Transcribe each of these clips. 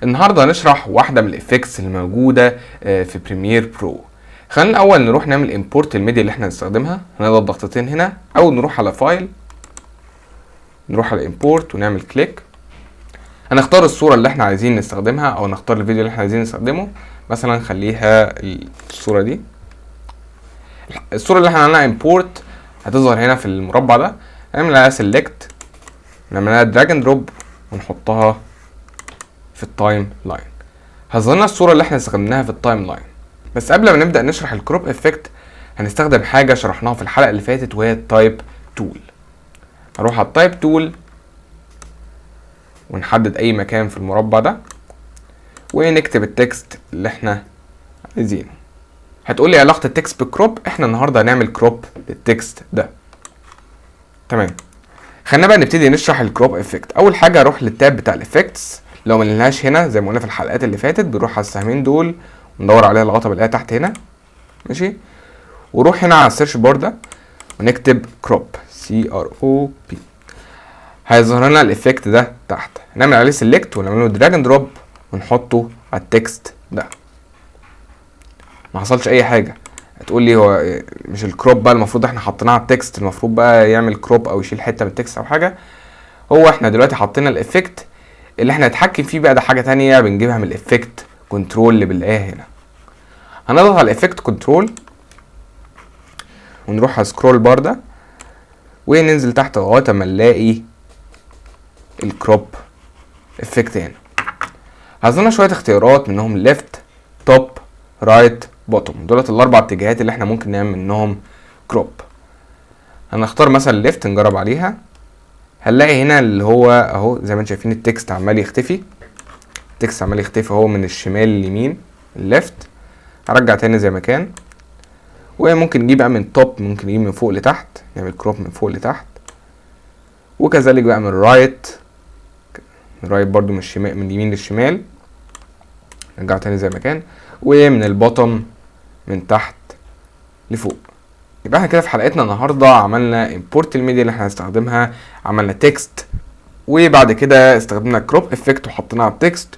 النهارده هنشرح واحده من الافكتس اللي موجوده في بريمير برو. خلينا الاول نروح نعمل امبورت الميديا اللي احنا هنستخدمها. هنضغط ضغطتين هنا او نروح على فايل، نروح على امبورت ونعمل كليك. هنختار الصوره اللي احنا عايزين نستخدمها او نختار الفيديو اللي احنا عايزين نستخدمه. مثلا خليها الصوره دي. الصوره اللي احنا عملناها امبورت هتظهر هنا في المربع ده. نعمل عليها سيلكت، نعمل عليها دراج اند دروب ونحطها في التايم لاين. هظهر لنا الصوره اللي احنا استخدمناها في التايم لاين. بس قبل ما نبدا نشرح الكروب افكت هنستخدم حاجه شرحناها في الحلقه اللي فاتت وهي التايب تول. هروح على التايب تول ونحدد اي مكان في المربع ده ونكتب التكست اللي احنا عايزينه. هتقول لي علاقه التكست بالكروب. احنا النهارده هنعمل كروب للتكست ده. تمام، خلينا بقى نبتدي نشرح الكروب افكت. اول حاجه اروح للتاب بتاع الافكتس. لو ملناش هنا زي ما قلنا في الحلقات اللي فاتت بنروح على السهمين دول وندور عليها لغايه ما نلاقيها تحت هنا. ماشي، وروح هنا على السيرش بار ده ونكتب كروب CROP. هيظهر لنا الافكت ده تحت. نعمل عليه سيلكت ونعمل له دراج اند دروب ونحطه على التكست ده. ما حصلش اي حاجه. هتقول لي هو مش الكروب بقى المفروض احنا حطيناه على التكست المفروض بقى يعمل كروب او يشيل حته من التكست او حاجه؟ هو احنا دلوقتي حطينا الافكت اللي احنا نتحكم فيه بقى، ده حاجه تانية بنجيبها من الافكت كنترول اللي بنلاقيها هنا. هنضغط على الافكت كنترول ونروح على سكرول بار ده وننزل تحت لغايه ما نلاقي الكروب افكت هنا. هظهر شويه اختيارات منهم ليفت، توب، رايت، بوتوم. دولت الاربع اتجاهات اللي احنا ممكن نعمل منهم كروب. هنختار مثلا ليفت نجرب عليها. هنلاقي هنا اللي هو اهو زي ما انتم شايفين التكست عمال يختفي. التكست عمال يختفي اهو من الشمال لليمين الليفت. هرجع تاني زي ما كان. وممكن نجيب بقى من توب، ممكن نجيب من فوق لتحت، نعمل كروب من فوق لتحت. وكذلك بقى من رايت، من رايت برضو من الشمال، من اليمين للشمال. نرجع تاني زي ما كان. ومن البوتوم من تحت لفوق. يبقى احنا كده في حلقتنا النهارده عملنا امبورت الميديا اللي احنا هنستخدمها، عملنا تكست، وبعد كده استخدمنا كروب افكت وحطيناه على التكست،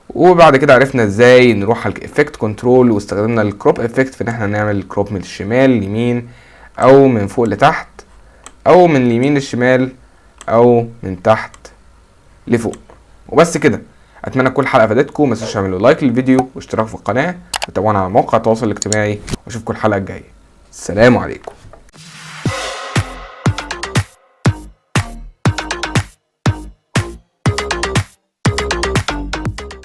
وبعد كده عرفنا ازاي نروح على الافكت كنترول واستخدمنا الكروب افكت في ان احنا نعمل كروب من الشمال لليمين او من فوق لتحت او من اليمين للشمال او من تحت لفوق. وبس كده. اتمنى تكون الحلقه فادتكم. ما تنسوش تعملوا لايك للفيديو واشتراك في القناه وتابعونا على مواقع التواصل الاجتماعي، واشوفكم الحلقه الجايه. السلام عليكم.